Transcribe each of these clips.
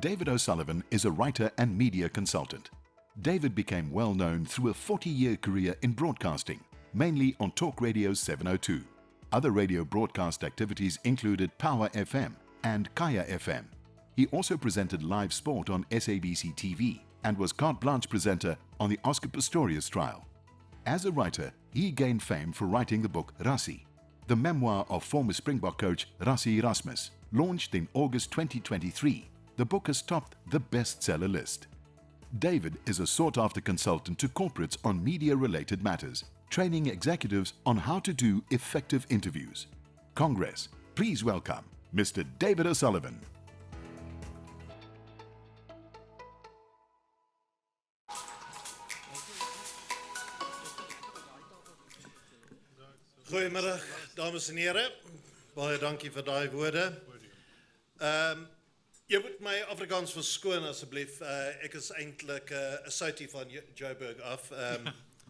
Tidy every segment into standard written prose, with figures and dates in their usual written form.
David O'Sullivan is a writer and media consultant. David became well known through a 40-year career in broadcasting, mainly on Talk Radio 702. Other radio broadcast activities included Power FM and Kaya FM. He also presented live sport on SABC TV and was carte blanche presenter on the Oscar Pistorius trial. As a writer, he gained fame for writing the book Rassie, the memoir of former Springbok coach Rassie Erasmus. Launched in August 2023, the book has topped the bestseller list. David is a sought-after consultant to corporates on media-related matters, training executives on how to do effective interviews. Congress, please welcome Mr. David O'Sullivan. Goeiemiddag, dames en heren. Baie dankie vir daai woorde. Jy moet my Afrikaans verskoon asseblief. Ek is eintlik 'n soutie van Joburg af.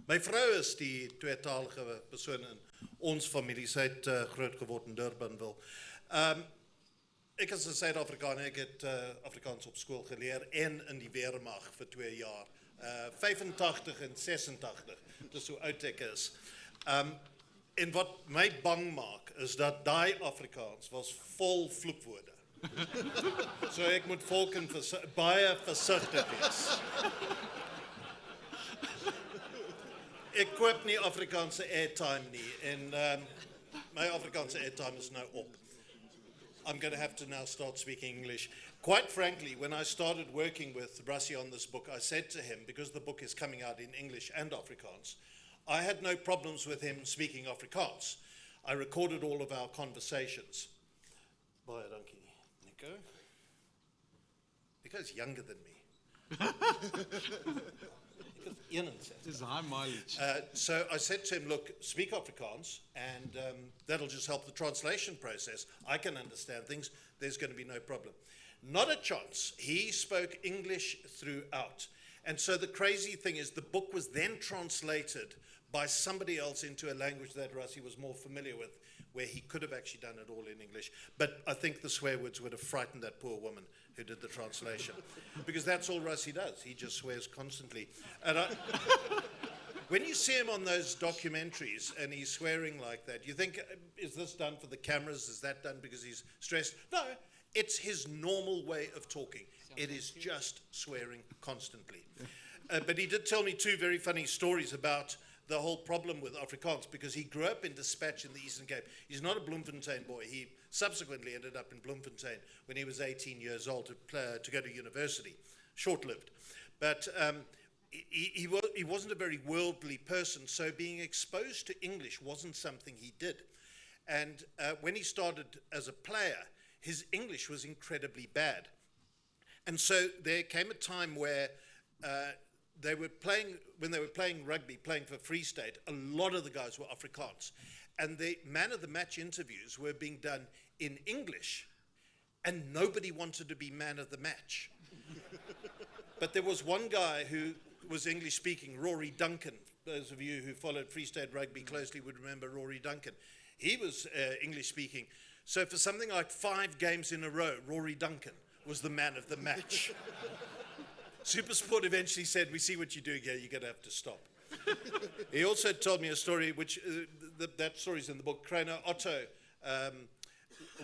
My vrou is die tweetalige persoon in ons familie. Sy het groot geword in Durbanville. Ek is 'n Suid-Afrikaner. Ek het Afrikaans op skool geleer en in die weermag vir 2 jaar. 85 en 86. Dis hoe oud ek is. En wat my bang maak is dat daai Afrikaans was vol vloekwoorde. So ek moet volk baie versigtig wees. Ek koop nie Afrikaanse airtime nie en my Afrikaanse airtime is nou op. I'm going to have to now start speaking English. Quite frankly, when I started working with Rassie on this book, I said to him, because the book is coming out in English and Afrikaans, I had no problems with him speaking Afrikaans. I recorded all of our conversations. Baie dankie, Nico. Nico's younger than me. Nico's 61. It's high mileage. So I said to him, look, speak Afrikaans, and that'll just help the translation process. I can understand things. There's going to be no problem. Not a chance. He spoke English throughout. And so the crazy thing is the book was then translated by somebody else into a language that Rassie was more familiar with, where he could have actually done it all in English. But I think the swear words would have frightened that poor woman who did the translation. Because that's all Rassie does. He just swears constantly. And when you see him on those documentaries and he's swearing like that, you think, is this done for the cameras? Is that done because he's stressed? No, it's his normal way of talking. It is just swearing constantly. But he did tell me 2 very funny stories about the whole problem with Afrikaans, because he grew up in Dispatch in the Eastern Cape. He's not a Bloemfontein boy. He subsequently ended up in Bloemfontein when he was 18 years old to go to university. Short-lived. But he wasn't a very worldly person, so being exposed to English wasn't something he did. And when he started as a player, his English was incredibly bad. And so there came a time where when they were playing rugby, playing for Free State, a lot of the guys were Afrikaans. And the man of the match interviews were being done in English, and nobody wanted to be man of the match. But there was one guy who was English speaking, Rory Duncan. Those of you who followed Free State rugby closely would remember Rory Duncan. He was English speaking. So for something like 5 games in a row, Rory Duncan was the man of the match. Supersport eventually said, we see what you're doing here, you're going to have to stop. He also told me a story, which that story's in the book. Krainer Otto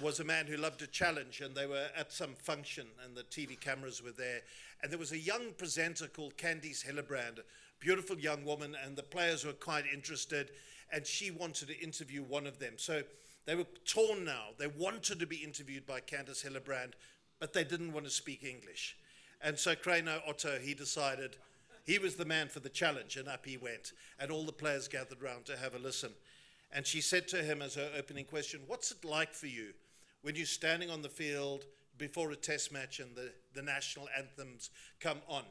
was a man who loved a challenge, and they were at some function, and the TV cameras were there. And there was a young presenter called Candice Hillebrand, a beautiful young woman, and the players were quite interested, and she wanted to interview one of them. So they were torn now. They wanted to be interviewed by Candice Hillebrand, but they didn't want to speak English. And so Krainer Otto, he decided he was the man for the challenge, and up he went. And all the players gathered round to have a listen. And she said to him as her opening question, what's it like for you when you're standing on the field before a test match and the national anthems come on?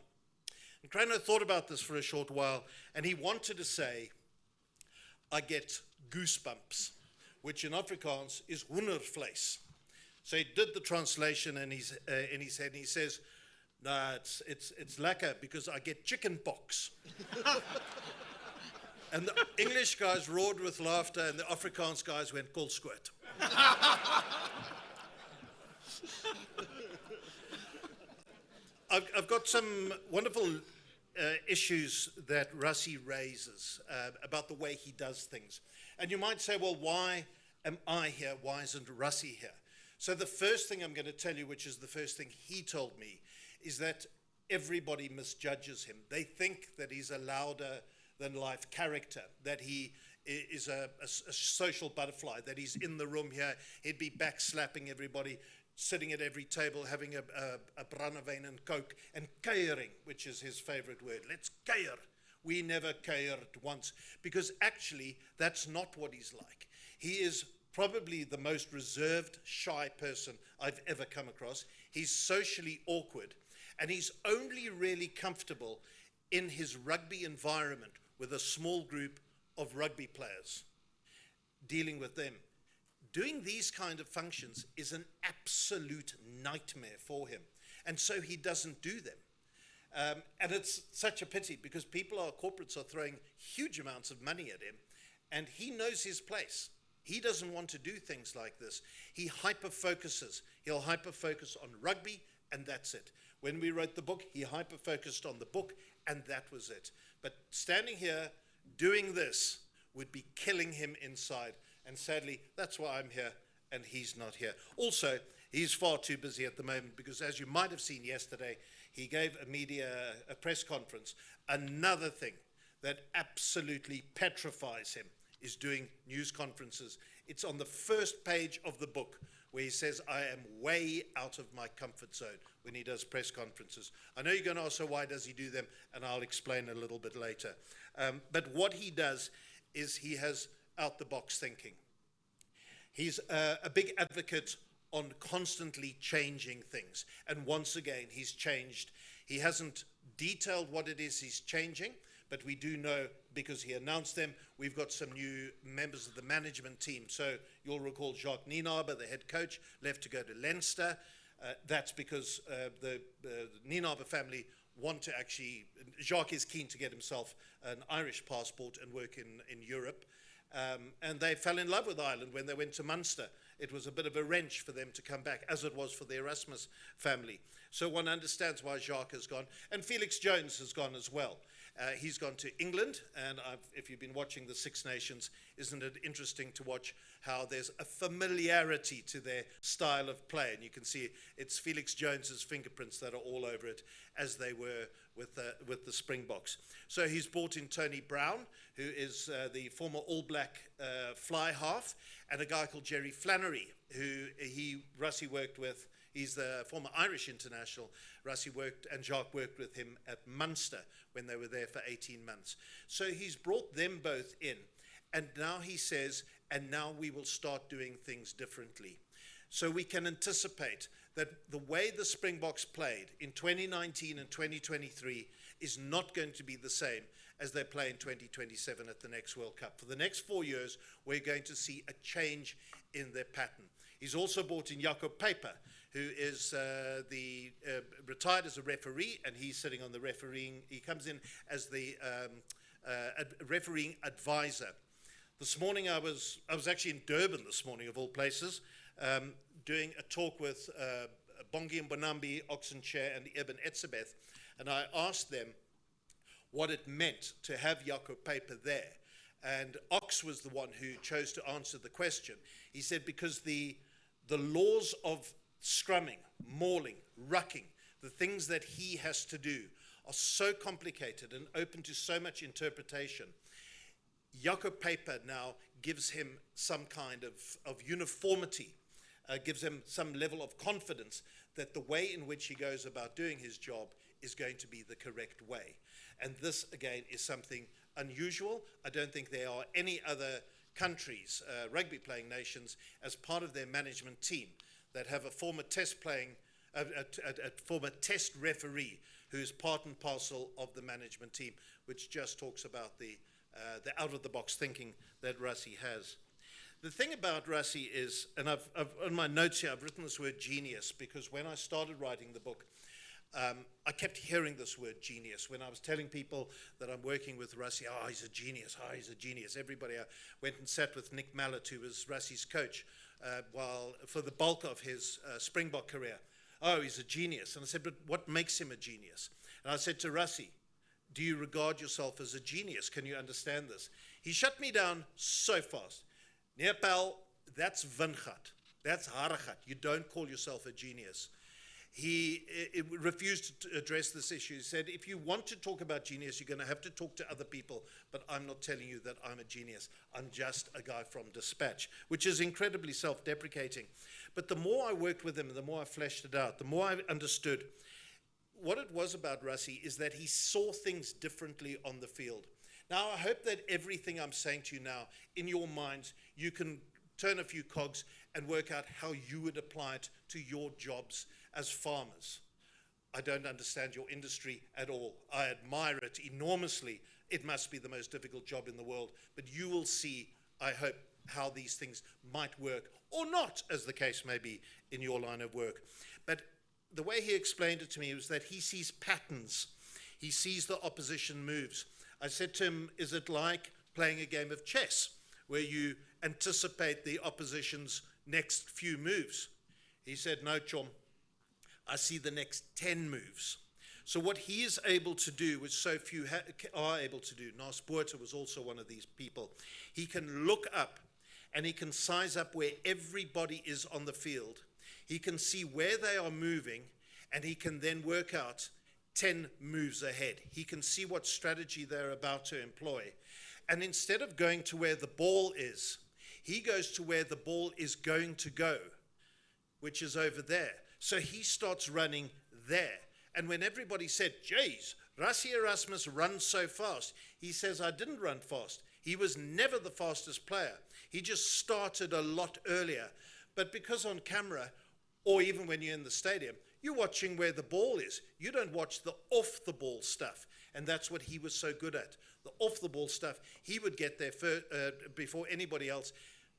And Krainer thought about this for a short while, and he wanted to say, I get goosebumps, which in Afrikaans is hoendervleis. So he did the translation in his head, and he says, no, it's lekker because I get chicken pox. And the English guys roared with laughter, and the Afrikaans guys went kolskoot. I've got some wonderful issues that Rassie raises about the way he does things. And you might say, well, why am I here? Why isn't Rassie here? So the first thing I'm going to tell you, which is the first thing he told me, is that everybody misjudges him. They think that he's a louder than life character, that he is a social butterfly, that he's in the room here, he'd be backslapping everybody, sitting at every table, having a brandewijn and coke, and kuiering, which is his favorite word. Let's kuier. We never kuiered once, because actually that's not what he's like. He is probably the most reserved, shy person I've ever come across. He's socially awkward, and he's only really comfortable in his rugby environment with a small group of rugby players, dealing with them. Doing these kind of functions is an absolute nightmare for him, and so he doesn't do them. And it's such a pity, because corporates are throwing huge amounts of money at him, and he knows his place. He doesn't want to do things like this. He hyper-focuses. He'll hyper-focus on rugby, and that's it. When we wrote the book, he hyper-focused on the book, and that was it. But standing here doing this would be killing him inside. And sadly, that's why I'm here, and he's not here. Also, he's far too busy at the moment, because as you might have seen yesterday, he gave a press conference. Another thing that absolutely petrifies him is doing news conferences. It's on the first page of the book, where he says, I am way out of my comfort zone when he does press conferences. I know you're going to ask, so why does he do them? And I'll explain a little bit later. But what he does is he has out-the-box thinking. He's a big advocate on constantly changing things. And once again, he's changed. He hasn't detailed what it is he's changing, but we do know, because he announced them, we've got some new members of the management team. So you'll recall Jacques Nienaber, the head coach, left to go to Leinster. That's because the Nienaber family want to actually, Jacques is keen to get himself an Irish passport and work in Europe. And they fell in love with Ireland when they went to Munster. It was a bit of a wrench for them to come back, as it was for the Erasmus family. So one understands why Jacques has gone. And Felix Jones has gone as well. He's gone to England, and if you've been watching the Six Nations, isn't it interesting to watch how there's a familiarity to their style of play? And you can see it's Felix Jones's fingerprints that are all over it, as they were with the Springboks. So he's brought in Tony Brown, who is the former All Black fly half, and a guy called Jerry Flannery, who Rassie worked with. He's the former Irish international. Rassie and Jacques worked with him at Munster when they were there for 18 months. So he's brought them both in. And now he says, and now we will start doing things differently. So we can anticipate that the way the Springboks played in 2019 and 2023 is not going to be the same as they play in 2027 at the next World Cup. For the next 4 years, we're going to see a change in their pattern. He's also brought in Jacob Paper, who is retired as a referee, and he's sitting on the refereeing. He comes in as the refereeing advisor. This morning I was actually in Durban this morning, of all places, doing a talk with Bongi Mbonambi, Oxenchair, and Eben Etzebeth, and I asked them what it meant to have Jacob Paper there. And Ox was the one who chose to answer the question. He said because the laws of scrumming, mauling, rucking, the things that he has to do are so complicated and open to so much interpretation. Jacob Paper now gives him some kind of uniformity, gives him some level of confidence that the way in which he goes about doing his job is going to be the correct way. And this, again, is something unusual. I don't think there are any other countries, rugby-playing nations, as part of their management team that have a former test referee who is part and parcel of the management team, which just talks about the out-of-the-box thinking that Rassie has. The thing about Rassie is, and I've on my notes here, I've written this word genius, because when I started writing the book, I kept hearing this word genius. When I was telling people that I'm working with Rassie, oh, he's a genius, oh, he's a genius. Everybody, I went and sat with Nick Mallett, who was Rassie's coach, while for the bulk of his Springbok career. oh, he's a genius. And I said, but what makes him a genius? And I said to Rassie, do you regard yourself as a genius? Can you understand this? He shut me down so fast. Nepal, that's Vinchat. That's Harachat. You don't call yourself a genius. He refused to address this issue. He said, if you want to talk about genius, you're going to have to talk to other people, but I'm not telling you that I'm a genius. I'm just a guy from Dispatch, which is incredibly self-deprecating. But the more I worked with him, the more I fleshed it out, the more I understood what it was about Rassie is that he saw things differently on the field. Now, I hope that everything I'm saying to you now, in your minds, you can turn a few cogs and work out how you would apply it to your jobs as farmers. I don't understand your industry at all. I admire it enormously. It must be the most difficult job in the world. But you will see, I hope, how these things might work, or not, as the case may be in your line of work. But the way he explained it to me was that he sees patterns. He sees the opposition moves. I said to him, is it like playing a game of chess where you anticipate the opposition's next few moves? He said, no, Chom, I see the next 10 moves. So what he is able to do, which so few are able to do, Nas Boerter was also one of these people, he can look up and he can size up where everybody is on the field. He can see where they are moving, and he can then work out 10 moves ahead. He can see what strategy they're about to employ. And instead of going to where the ball is, he goes to where the ball is going to go, which is over there. So he starts running there. And when everybody said, geez, Rassie Erasmus runs so fast, he says, I didn't run fast. He was never the fastest player. He just started a lot earlier. But because on camera, or even when you're in the stadium, you're watching where the ball is. You don't watch the off-the-ball stuff. And that's what he was so good at. The off-the-ball stuff, he would get there before anybody else.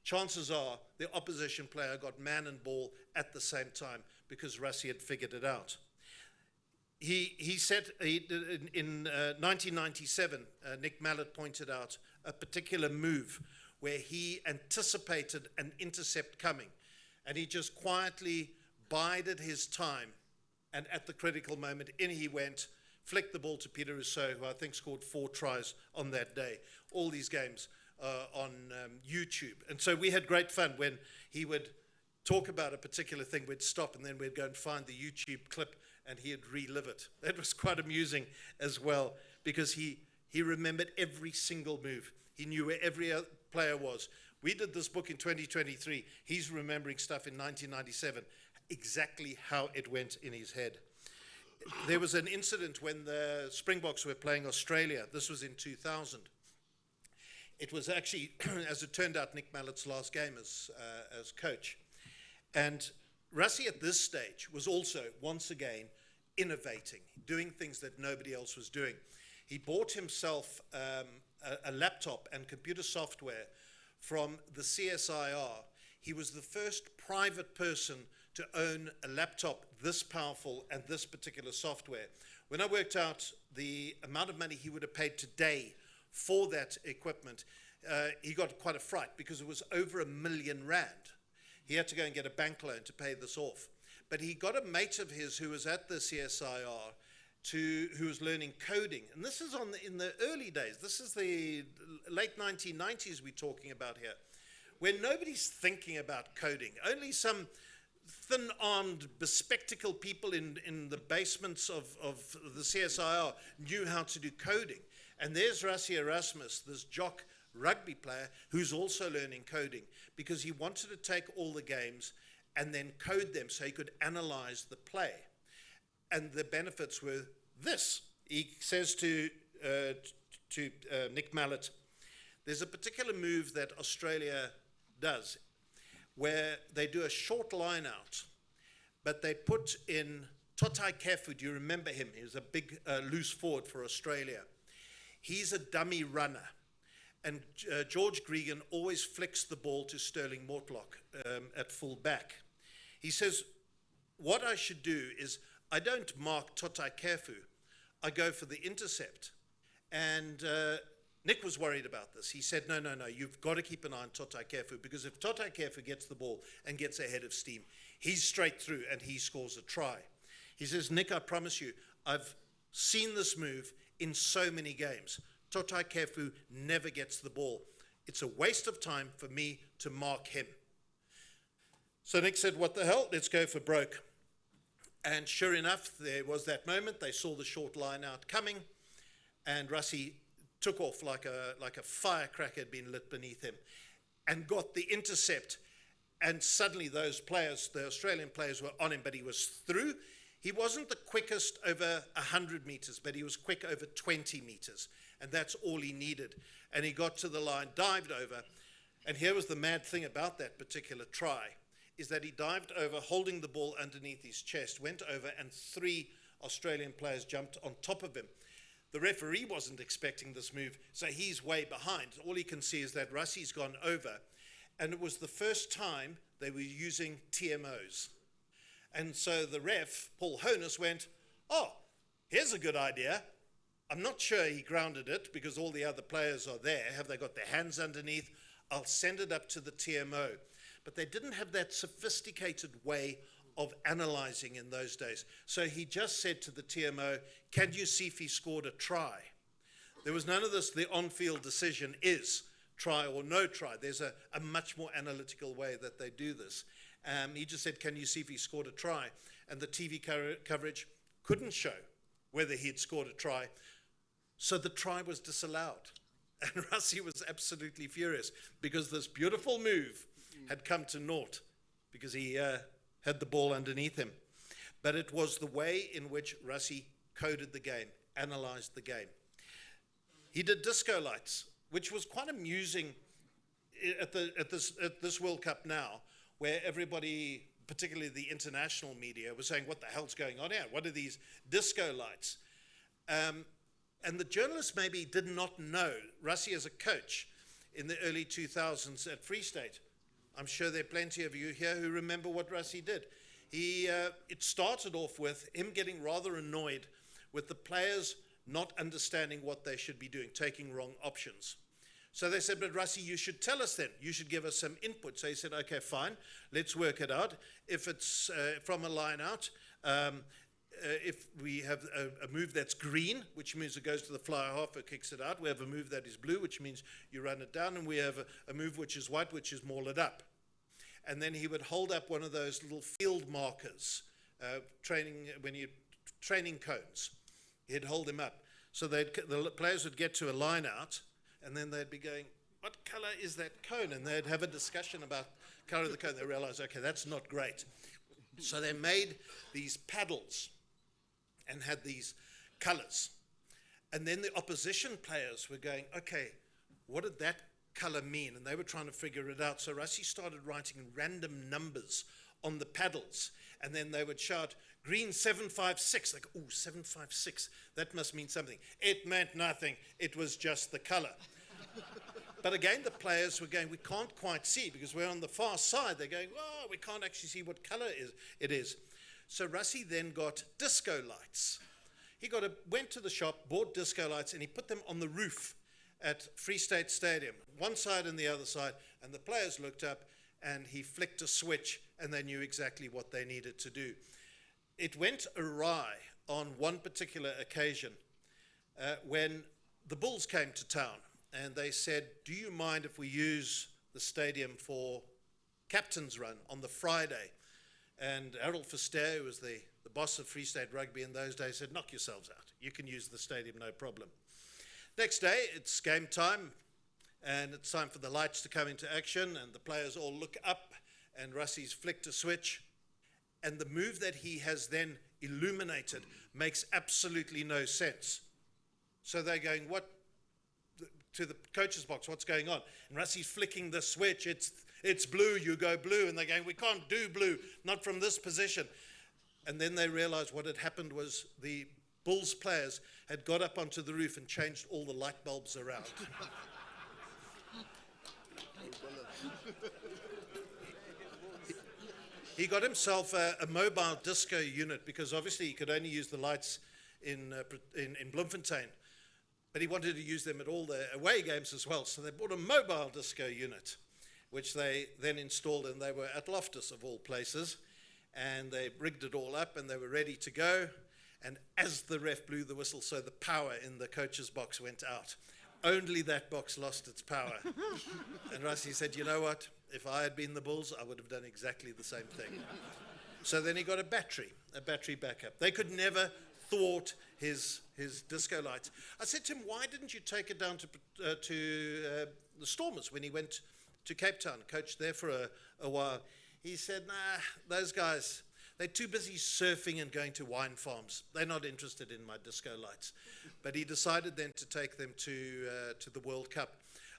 Chances are the opposition player got man and ball at the same time because Rassie had figured it out. He said in 1997, Nick Mallett pointed out a particular move where he anticipated an intercept coming. And he just quietly bided his time. And at the critical moment, in he went, flicked the ball to Peter Rousseau, who I think scored 4 tries on that day. All these games on YouTube. And so we had great fun when he would talk about a particular thing, we'd stop, and then we'd go and find the YouTube clip, and he'd relive it. That was quite amusing as well, because he remembered every single move. He knew where every other player was. We did this book in 2023. He's remembering stuff in 1997, exactly how it went in his head. There was an incident when the Springboks were playing Australia. This was in 2000. It was actually, as it turned out, Nick Mallett's last game as coach. And Rassie at this stage was also, once again, innovating, doing things that nobody else was doing. He bought himself a laptop and computer software from the CSIR. He was the first private person to own a laptop this powerful and this particular software. When I worked out the amount of money he would have paid today for that equipment, he got quite a fright because it was over R1 million. He had to go and get a bank loan to pay this off. But he got a mate of his who was at the CSIR who was learning coding. And this is in the early days. This is the late 1990s we're talking about here, when nobody's thinking about coding. Only some thin-armed, bespectacled people in the basements of the CSIR knew how to do coding. And there's Rassie Erasmus, this jock rugby player, who's also learning coding, because he wanted to take all the games and then code them so he could analyze the play. And the benefits were this. He says to Nick Mallett, there's a particular move that Australia does where they do a short line out, but they put in Totai Kefu. Do you remember him? He was a big loose forward for Australia. He's a dummy runner. And George Gregan always flicks the ball to Sterling Mortlock at full back. He says, what I should do is I don't mark Totai Kefu. I go for the intercept. And Nick was worried about this. He said, no, you've got to keep an eye on Totai Kefu, because if Totai Kefu gets the ball and gets ahead of steam, he's straight through and he scores a try. He says, Nick, I promise you, I've seen this move in so many games. Totai Kefu never gets the ball. It's a waste of time for me to mark him. So Nick said, what the hell? Let's go for broke. And sure enough, there was that moment. They saw the short line out coming, and Rassie took off like a firecracker had been lit beneath him and got the intercept. And suddenly those players, the Australian players, were on him, but he was through. He wasn't the quickest over 100 meters, but he was quick over 20 meters. And that's all he needed. And he got to the line, dived over. And here was the mad thing about that particular try, is that he dived over, holding the ball underneath his chest, went over, and 3 Australian players jumped on top of him. The referee wasn't expecting this move, so he's way behind. All he can see is that Rassie's gone over, and it was the first time they were using TMOs. And so the ref, Paul Honus, went, oh, here's a good idea. I'm not sure he grounded it because all the other players are there. Have they got their hands underneath? I'll send it up to the TMO. But they didn't have that sophisticated way of analyzing in those days. So he just said to the TMO, can you see if he scored a try? There was none of this, the on-field decision is try or no try. There's a much more analytical way that they do this. He just said, can you see if he scored a try? And the TV coverage couldn't show whether he had scored a try. So the try was disallowed. And Rassie was absolutely furious because this beautiful move had come to naught because he had the ball underneath him. But it was the way in which Rassie coded the game, analyzed the game. He did disco lights, which was quite amusing at this World Cup now, where everybody, particularly the international media, was saying, what the hell's going on here? What are these disco lights? And the journalists maybe did not know Rassie as a coach in the early 2000s at Free State. I'm sure there are plenty of you here who remember what Rassie did. It started off with him getting rather annoyed with the players not understanding what they should be doing, taking wrong options. So they said, but Rassie, you should tell us then. You should give us some input. So he said, okay, fine, let's work it out. If it's from a line out, if we have a move that's green, which means it goes to the fly half, it kicks it out. We have a move that is blue, which means you run it down. And we have a move which is white, which is maul it up. And then he would hold up one of those little field markers, training cones. He'd hold them up. So the players would get to a line out, and then they'd be going, what color is that cone? And they'd have a discussion about color of the cone. They realize, okay, that's not great. So they made these paddles and had these colors. And then the opposition players were going, okay, what did that color mean? And they were trying to figure it out. So Rassie started writing random numbers on the paddles. And then they would shout, green 756. Like, oh, 756, that must mean something. It meant nothing. It was just the color. But again, the players were going, we can't quite see because we're on the far side. They're going, oh, we can't actually see what color it is. So Rassie then got disco lights. He went to the shop, bought disco lights, and he put them on the roof at Free State Stadium, one side and the other side, and the players looked up, and he flicked a switch, and they knew exactly what they needed to do. It went awry on one particular occasion when the Bulls came to town, and they said, do you mind if we use the stadium for captain's run on the Friday? And Harold Verster, who was the boss of Free State Rugby in those days, said, knock yourselves out. You can use the stadium, no problem. Next day, it's game time, and it's time for the lights to come into action, and the players all look up, and Rassie's flicked a switch, and the move that he has then illuminated makes absolutely no sense. So they're going, what? To the coach's box, what's going on? And Rassie's flicking the switch, it's blue, you go blue, and they're going, we can't do blue, not from this position. And then they realized what had happened was the Bulls players had got up onto the roof and changed all the light bulbs around. He got himself a mobile disco unit because obviously he could only use the lights in Bloemfontein. But he wanted to use them at all the away games as well. So they bought a mobile disco unit, which they then installed, and they were at Loftus of all places. And they rigged it all up, and they were ready to go. And as the ref blew the whistle, so the power in the coach's box went out. Only that box lost its power. And Rusty said, you know what? If I had been the Bulls, I would have done exactly the same thing. So then he got a battery backup. They could never thwart his disco lights. I said to him, why didn't you take it down to the Stormers when he went to Cape Town, coached there for a while? He said, nah, those guys, they're too busy surfing and going to wine farms. They're not interested in my disco lights. But he decided then to take them to the World Cup.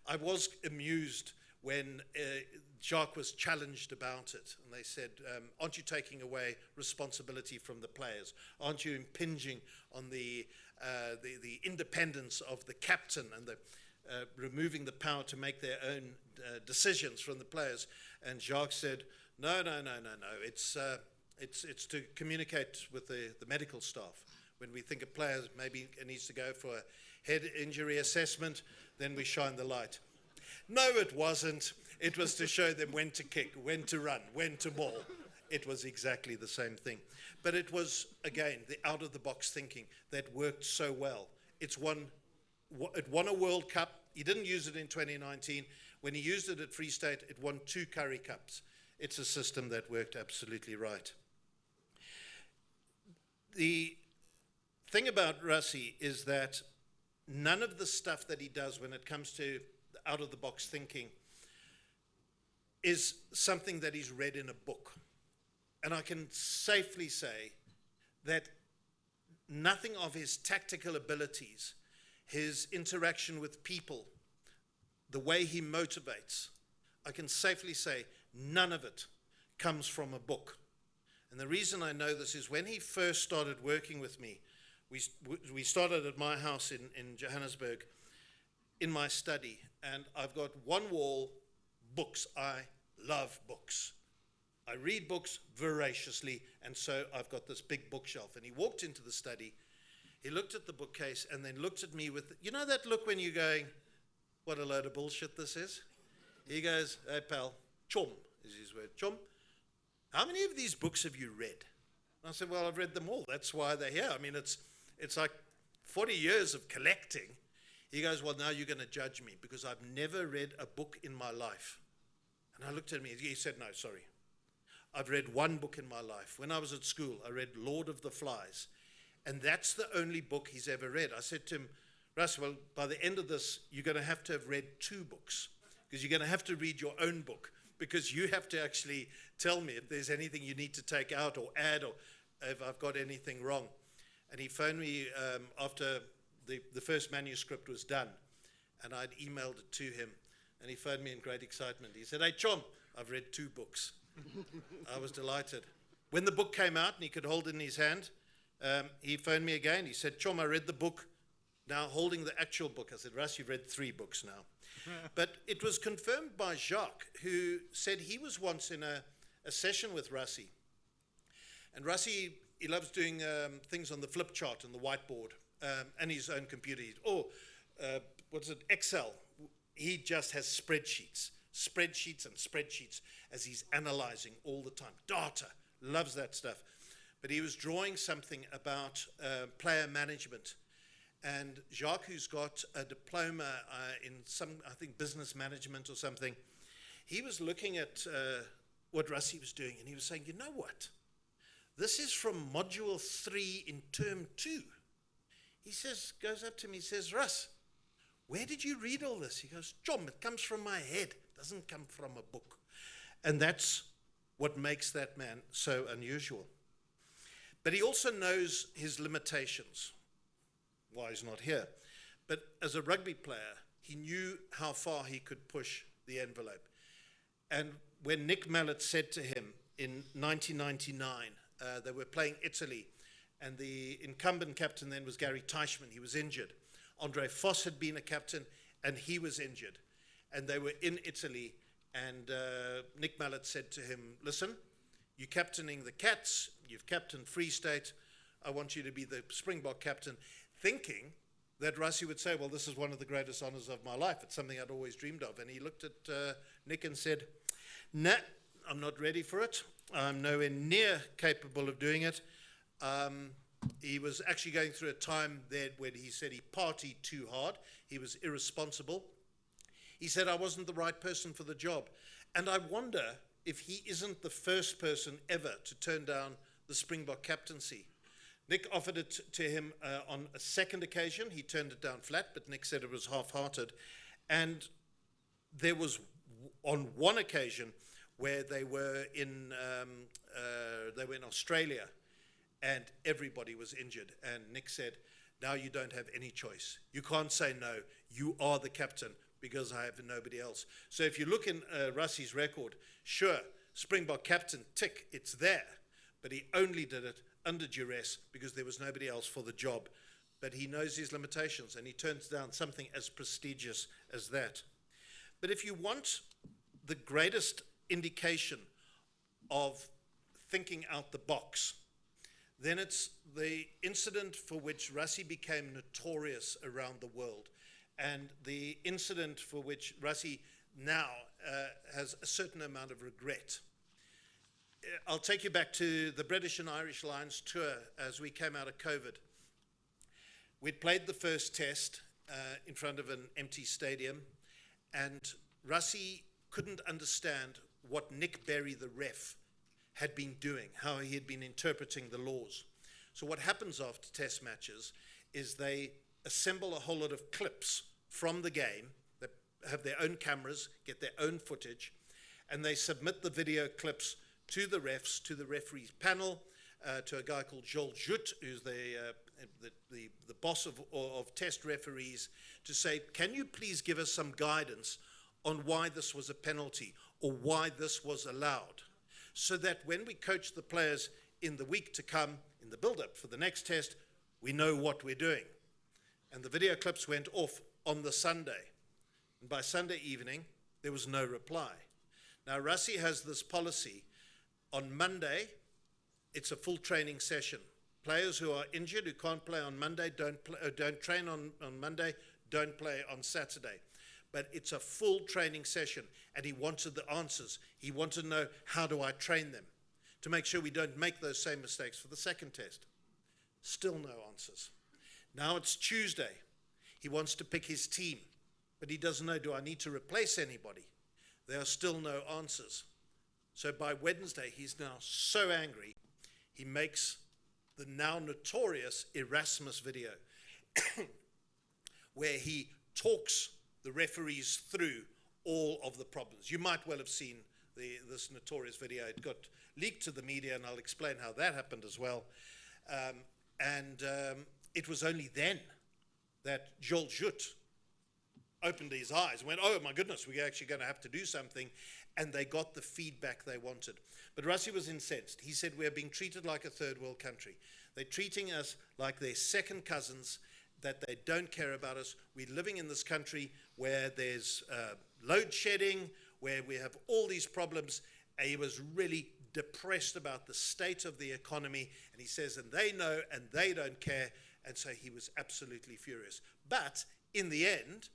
I was amused when Jacques was challenged about it. And they said, aren't you taking away responsibility from the players? Aren't you impinging on the independence of the captain and removing the power to make their own decisions from the players? And Jacques said, no. It's to communicate with the medical staff. When we think a player maybe needs to go for a head injury assessment, then we shine the light. No, it wasn't. It was to show them when to kick, when to run, when to maul. It was exactly the same thing. But it was, again, the out-of-the-box thinking that worked so well. It won a World Cup. He didn't use it in 2019. When he used it at Free State, it won 2 Curry Cups. It's a system that worked absolutely right. The thing about Rassie is that none of the stuff that he does when it comes to out-of-the-box thinking is something that he's read in a book. And I can safely say that nothing of his tactical abilities, his interaction with people, the way he motivates, I can safely say none of it comes from a book. And the reason I know this is when he first started working with me, we started at my house in Johannesburg, in my study, and I've got one wall, books. I love books. I read books voraciously, and so I've got this big bookshelf. And he walked into the study, he looked at the bookcase, and then looked at me with, you know that look when you're going, what a load of bullshit this is? He goes, hey pal, chum is his word, chum, how many of these books have you read? And I said, well, I've read them all. That's why they're here. I mean, it's like 40 years of collecting. He goes, well, now you're going to judge me because I've never read a book in my life. And I looked at him, he said, no, sorry. I've read one book in my life. When I was at school, I read Lord of the Flies. And that's the only book he's ever read. I said to him, Russ, well, by the end of this, you're going to have read 2 books because you're going to have to read your own book because you have to actually tell me if there's anything you need to take out or add or if I've got anything wrong. And he phoned me after the first manuscript was done, and I'd emailed it to him, and he phoned me in great excitement. He said, hey, Chom, I've read 2 books. I was delighted. When the book came out and he could hold it in his hand, he phoned me again. He said, Chom, I read the book, now holding the actual book. I said, Russ, you've read 3 books now. But it was confirmed by Jacques, who said he was once in a session with Rassie. And Rassie, he loves doing things on the flip chart and the whiteboard. And his own computer. What's it? Excel. He just has spreadsheets and spreadsheets as he's analyzing all the time. Data. Loves that stuff. But he was drawing something about player management. And Jacques, who's got a diploma in some, I think, business management or something, he was looking at what Rassie was doing, and he was saying, you know what? This is from module 3 in term 2. He says, goes up to me, he says, Russ, where did you read all this? He goes, John, it comes from my head. It doesn't come from a book. And that's what makes that man so unusual. But he also knows his limitations. Why he's not here. But as a rugby player, he knew how far he could push the envelope. And when Nick Mallett said to him in 1999, they were playing Italy, and the incumbent captain then was Gary Teichmann. He was injured. Andre Vos had been a captain, and he was injured. And they were in Italy, and Nick Mallett said to him, listen, you're captaining the Cats, you've captained Free State, I want you to be the Springbok captain, thinking that Rassie would say, well, this is one of the greatest honors of my life. It's something I'd always dreamed of. And he looked at Nick and said, nah, I'm not ready for it. I'm nowhere near capable of doing it. He was actually going through a time there when he said he partied too hard. He was irresponsible. He said, I wasn't the right person for the job. And I wonder if he isn't the first person ever to turn down the Springbok captaincy. Nick offered it to him on a second occasion. He turned it down flat, but Nick said it was half-hearted. And there was on one occasion where they were in Australia, and everybody was injured. And Nick said, now you don't have any choice. You can't say no. You are the captain because I have nobody else. So if you look in Rassie's record, sure, Springbok captain, tick, it's there. But he only did it under duress because there was nobody else for the job. But he knows his limitations, and he turns down something as prestigious as that. But if you want the greatest indication of thinking out the box, then it's the incident for which Rassie became notorious around the world, and the incident for which Rassie now has a certain amount of regret. I'll take you back to the British and Irish Lions tour as we came out of COVID. We'd played the first test in front of an empty stadium, and Rassie couldn't understand what Nick Berry, the ref, had been doing, how he had been interpreting the laws. So what happens after test matches is they assemble a whole lot of clips from the game, that have their own cameras, get their own footage, and they submit the video clips to the refs, to the referees panel, to a guy called Joel Jut, who's the boss of test referees, to say, can you please give us some guidance on why this was a penalty or why this was allowed, so that when we coach the players in the week to come, in the build-up for the next test, we know what we're doing. And the video clips went off on the Sunday. And by Sunday evening, there was no reply. Now, Rassie has this policy. On Monday, it's a full training session. Players who are injured, who can't play on Monday, don't train on Monday, don't play on Saturday. But it's a full training session, and he wanted the answers. He wanted to know, how do I train them to make sure we don't make those same mistakes for the second test? Still no answers. Now it's Tuesday. He wants to pick his team, but he doesn't know, do I need to replace anybody? There are still no answers. So by Wednesday, he's now so angry, he makes the now notorious Erasmus video where he talks the referees through all of the problems. You might well have seen this notorious video. It got leaked to the media, and I'll explain how that happened as well. It was only then that Joel Jut opened his eyes and went, oh my goodness, we're actually going to have to do something. And they got the feedback they wanted. But Rassie was incensed. He said, we're being treated like a third world country. They're treating us like their second cousins, that they don't care about us. We're living in this country where there's load shedding, where we have all these problems. And he was really depressed about the state of the economy. And he says, and they know, and they don't care. And so he was absolutely furious. But in the end,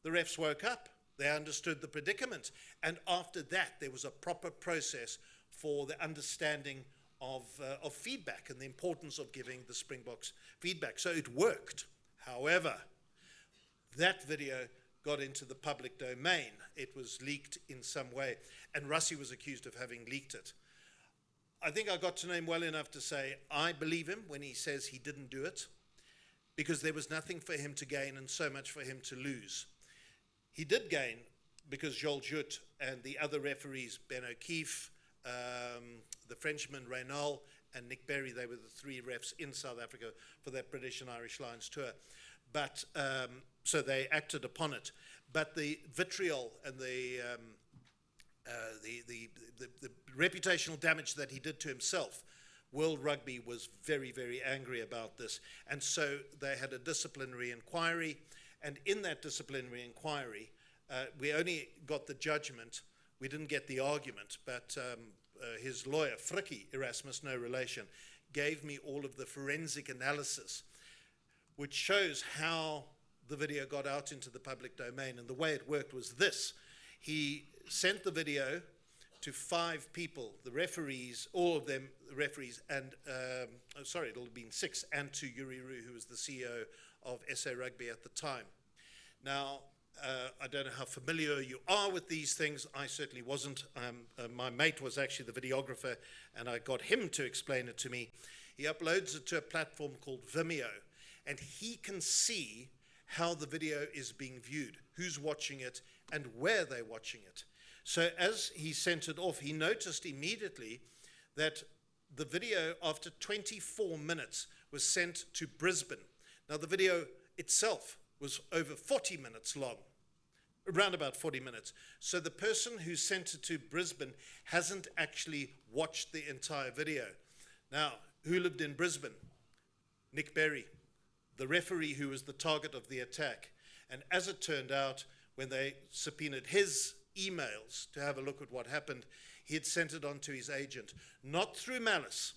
the refs woke up. They understood the predicament. And after that, there was a proper process for the understanding of feedback and the importance of giving the Springboks feedback. So it worked. However, that video got into the public domain. It was leaked in some way. And Rassie was accused of having leaked it. I think I got to know him well enough to say, I believe him when he says he didn't do it, because there was nothing for him to gain and so much for him to lose. He did gain because Joel Jut and the other referees, Ben O'Keefe, the Frenchman Reynal, and Nick Berry, they were the three refs in South Africa for that British and Irish Lions tour. But so they acted upon it. But the vitriol and the reputational damage that he did to himself, World Rugby was very, very angry about this. And so they had a disciplinary inquiry. And in that disciplinary inquiry, we only got the judgment. We didn't get the argument. But his lawyer, Frikkie Erasmus, no relation, gave me all of the forensic analysis, which shows how the video got out into the public domain. And the way it worked was this. He sent the video to 5 people, the referees, all of them referees, and, it'll have been 6, and to Yuri Roo, who was the CEO of SA Rugby at the time. Now, I don't know how familiar you are with these things. I certainly wasn't. My mate was actually the videographer, and I got him to explain it to me. He uploads it to a platform called Vimeo, and he can see how the video is being viewed, who's watching it, and where they're watching it. So as he sent it off, he noticed immediately that the video, after 24 minutes, was sent to Brisbane. Now, the video itself was over 40 minutes long, around about 40 minutes. So the person who sent it to Brisbane hasn't actually watched the entire video. Now, who lived in Brisbane? Nick Berry, the referee who was the target of the attack. And as it turned out, when they subpoenaed his emails to have a look at what happened, he had sent it on to his agent, not through malice,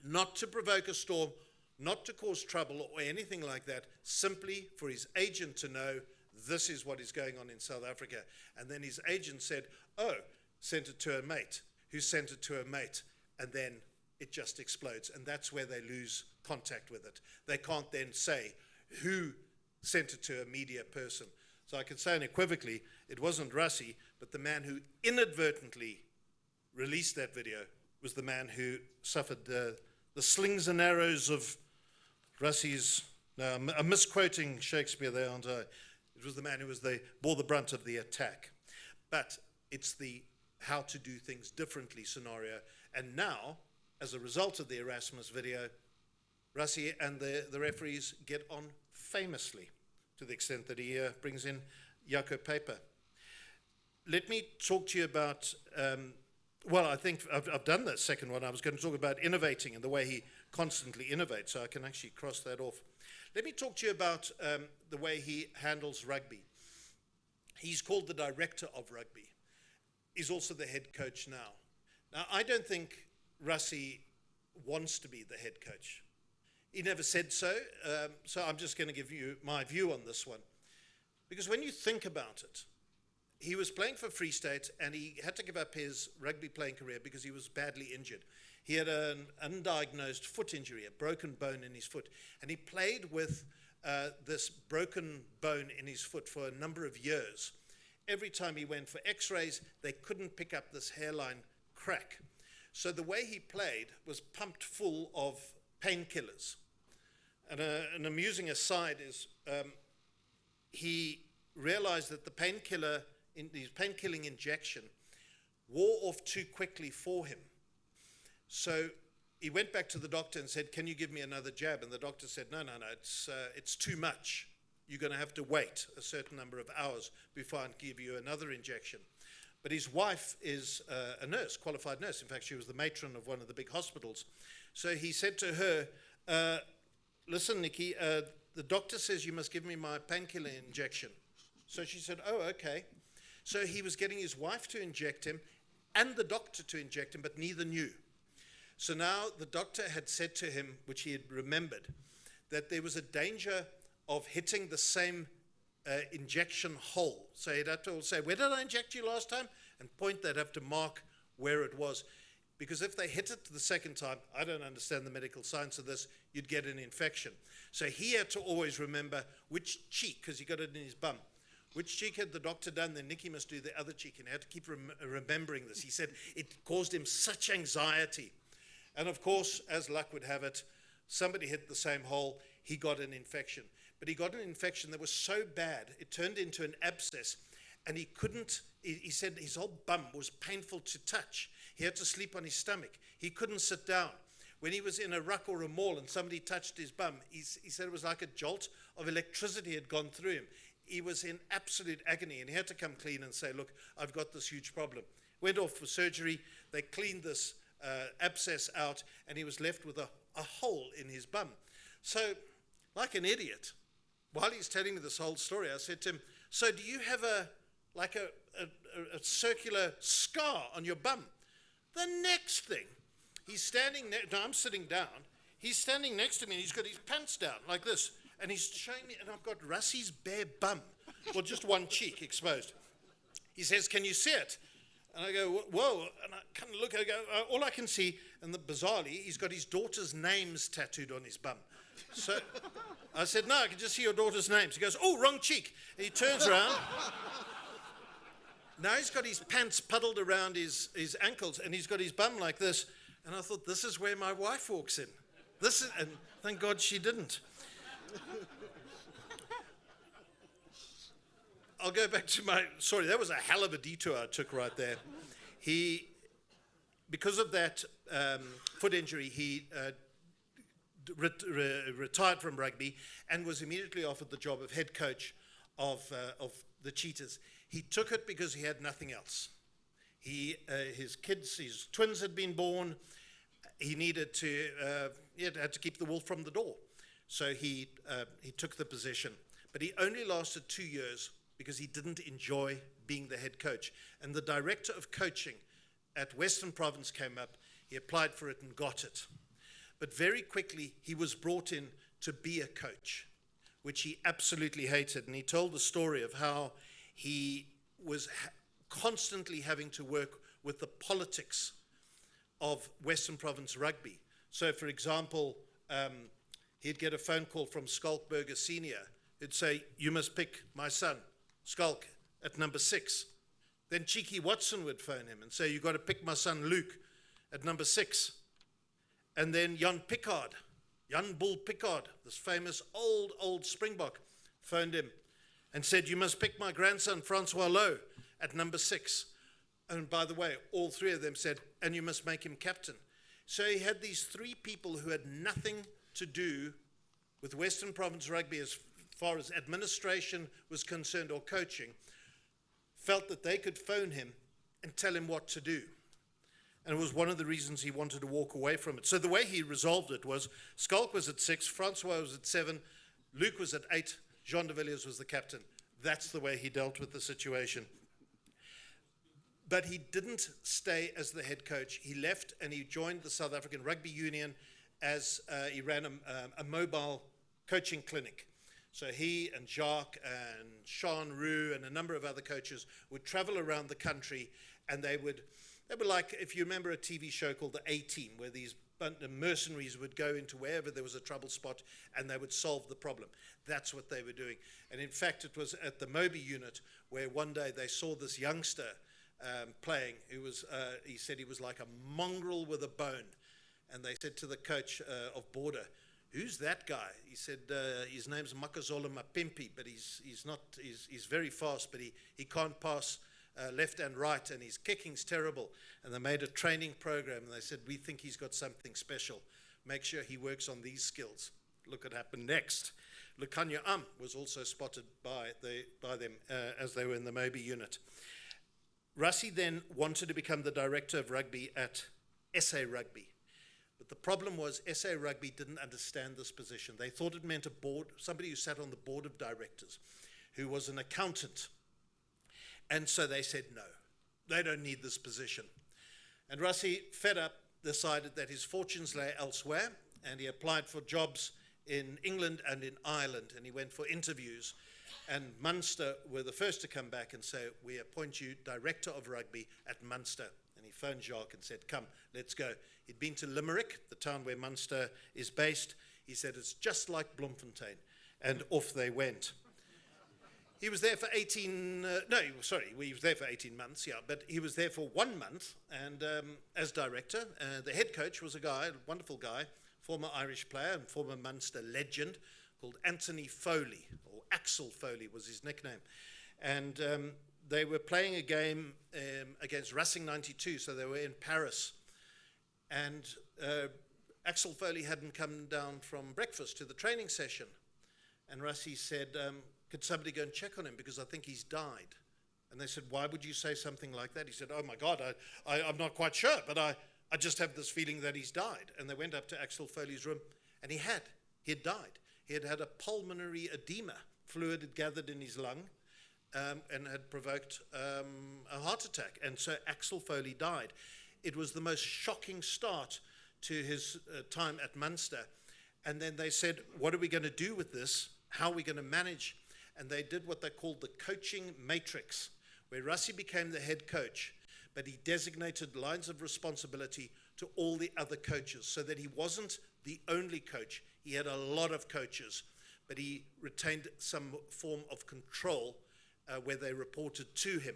not to provoke a storm, not to cause trouble or anything like that, simply for his agent to know this is what is going on in South Africa. And then his agent said, oh, sent it to a mate, who sent it to a mate, and then it just explodes. And that's where they lose contact with it. They can't then say who sent it to a media person. So I can say unequivocally, it wasn't Rassie, but the man who inadvertently released that video was the man who suffered the slings and arrows of Rassie's. Now, I'm misquoting Shakespeare there, aren't I? It was the man who bore the brunt of the attack. But it's the how to do things differently scenario. And now, as a result of the Erasmus video, Rassie and the referees get on famously, to the extent that he brings in Jaco Paper. Let me talk to you about, I think I've done the second one. I was going to talk about innovating and the way he constantly innovates, so I can actually cross that off. Let me talk to you about the way he handles rugby. He's called the director of rugby. He's also the head coach now. Now, I don't think Rassie wants to be the head coach. He never said so, so I'm just going to give you my view on this one. Because when you think about it, he was playing for Free State and he had to give up his rugby playing career because he was badly injured. He had an undiagnosed foot injury, a broken bone in his foot, and he played with this broken bone in his foot for a number of years. Every time he went for x-rays, they couldn't pick up this hairline crack. So the way he played was pumped full of painkillers. And an amusing aside is he realized that the painkilling injection wore off too quickly for him. So he went back to the doctor and said, can you give me another jab? And the doctor said, no, it's too much. You're going to have to wait a certain number of hours before I can give you another injection. But his wife is a nurse, qualified nurse. In fact, she was the matron of one of the big hospitals. So he said to her, listen, Nikki, the doctor says you must give me my painkiller injection. So she said, oh, okay. So he was getting his wife to inject him and the doctor to inject him, but neither knew. So now the doctor had said to him, which he had remembered, that there was a danger of hitting the same injection hole. So he'd have to say, where did I inject you last time? And point, they'd have to mark where it was. Because if they hit it the second time, I don't understand the medical science of this, you'd get an infection. So he had to always remember which cheek, because he got it in his bum, which cheek had the doctor done, then Nicky must do the other cheek. And he had to keep remembering this. He said it caused him such anxiety. And of course, as luck would have it, somebody hit the same hole, he got an infection. But he got an infection that was so bad, it turned into an abscess, and he said his whole bum was painful to touch. He had to sleep on his stomach. He couldn't sit down. When he was in a ruck or a mall and somebody touched his bum, he said it was like a jolt of electricity had gone through him. He was in absolute agony, and he had to come clean and say, look, I've got this huge problem. Went off for surgery. They cleaned this abscess out, and he was left with a hole in his bum. So, like an idiot, while he's telling me this whole story, I said to him, so do you have a circular scar on your bum? The next thing, he's standing I'm sitting down, he's standing next to me, and he's got his pants down like this, And he's showing me, and I've got Russie's bare bum, well, just one cheek exposed. He says, can you see it? And I go, whoa, and I kind of look, I go, all I can see, and bizarrely, he's got his daughter's names tattooed on his bum. So I said, no, I can just see your daughter's names. He goes, oh, wrong cheek. And he turns around. Now he's got his pants puddled around his ankles, and he's got his bum like this. And I thought, this is where my wife walks in. And thank God she didn't. I'll go back to sorry, that was a hell of a detour I took right there. Because of that foot injury, he retired from rugby and was immediately offered the job of head coach of the Cheetahs. He took it because he had nothing else. His twins had been born. He needed to, had to keep the wolf from the door. So he took the position. But he only lasted 2 years because he didn't enjoy being the head coach. And the director of coaching at Western Province came up. He applied for it and got it. But very quickly, he was brought in to be a coach, which he absolutely hated. And he told the story of how he was constantly having to work with the politics of Western Province rugby. So, for example, he'd get a phone call from Skalkberger Senior. He'd say, you must pick my son, Skalk, at number 6. Then Cheeky Watson would phone him and say, you've got to pick my son Luke at number 6. And then Jan Bull Pickard, this famous old Springbok, phoned him and said, you must pick my grandson Francois Lowe at number 6. And by the way, all 3 of them said, and you must make him captain. So he had these 3 people who had nothing to do with Western Province rugby as far as administration was concerned or coaching, felt that they could phone him and tell him what to do. And it was one of the reasons he wanted to walk away from it. So the way he resolved it was, Skalk was at 6, Francois was at 7, Luke was at 8, Jean de Villiers was the captain. That's the way he dealt with the situation. But he didn't stay as the head coach. He left and he joined the South African Rugby Union as he ran a mobile coaching clinic. So he and Jacques and Sean Roux and a number of other coaches would travel around the country, and they were like, if you remember a TV show called The A-Team, where these mercenaries would go into wherever there was a trouble spot and they would solve the problem. That's what they were doing. And in fact, it was at the Moby unit where one day they saw this youngster playing. He said he was like a mongrel with a bone. And they said to the coach of Border, who's that guy? He said, his name's Makazola Mapimpi, but he's very fast, but he can't pass left and right, and his kicking's terrible. And they made a training program, and they said, we think he's got something special. Make sure he works on these skills. Look what happened next. Lukanya was also spotted by them as they were in the Moby unit. Rassie then wanted to become the director of rugby at SA Rugby. But the problem was SA Rugby didn't understand this position. They thought it meant somebody who sat on the board of directors, who was an accountant. And so they said, no, they don't need this position. And Rassie, fed up, decided that his fortunes lay elsewhere, and he applied for jobs in England and in Ireland, and he went for interviews. And Munster were the first to come back and say, we appoint you director of rugby at Munster. And he phoned Jacques and said, come, let's go. He'd been to Limerick, the town where Munster is based. He said, it's just like Bloemfontein. And off they went. He was there for 18 months, yeah, but he was there for 1 month, and as director. The head coach was a guy, a wonderful guy, former Irish player and former Munster legend, called Anthony Foley, or Axel Foley was his nickname. And they were playing a game against Racing 92, so they were in Paris. And Axel Foley hadn't come down from breakfast to the training session. And Rassie said, could somebody go and check on him, because I think he's died. And they said, why would you say something like that? He said, oh my God, I'm not quite sure, but I just have this feeling that he's died. And they went up to Axel Foley's room, and he had died. He had had a pulmonary edema. Fluid had gathered in his lung and had provoked a heart attack. And so Axel Foley died. It was the most shocking start to his time at Munster. And then they said, what are we going to do with this? How are we going to manage? And they did what they called the coaching matrix, where Rassie became the head coach, but he designated lines of responsibility to all the other coaches so that he wasn't the only coach. He had a lot of coaches, but he retained some form of control where they reported to him.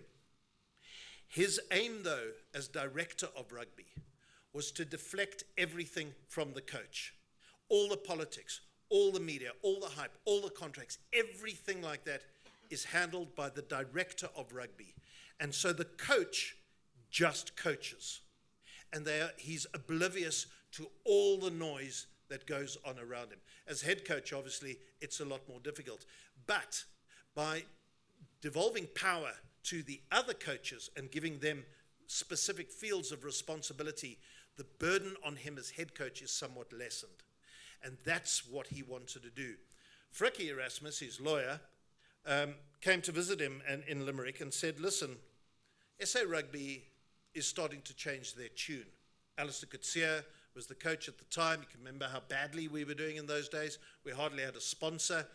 His aim, though, as director of rugby, was to deflect everything from the coach. All the politics, all the media, all the hype, all the contracts, everything like that is handled by the director of rugby. And so the coach just coaches. And he's oblivious to all the noise that goes on around him. As head coach, obviously, it's a lot more difficult. But by devolving power to the other coaches and giving them specific fields of responsibility, the burden on him as head coach is somewhat lessened. And that's what he wanted to do. Frikkie Erasmus, his lawyer, came to visit him in Limerick and said, listen, SA Rugby is starting to change their tune. Alistair Coetzee was the coach at the time. You can remember how badly we were doing in those days. We hardly had a sponsor.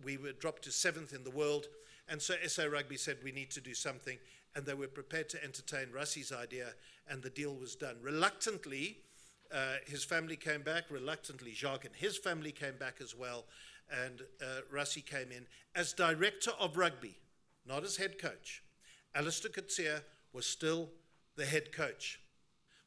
We were dropped to 7th in the world. And so SA Rugby said we need to do something. And they were prepared to entertain Rassie's idea, and the deal was done. Reluctantly, his family came back. Reluctantly, Jacques and his family came back as well. And Rassie came in as director of rugby, not as head coach. Alistair Coetzee was still the head coach.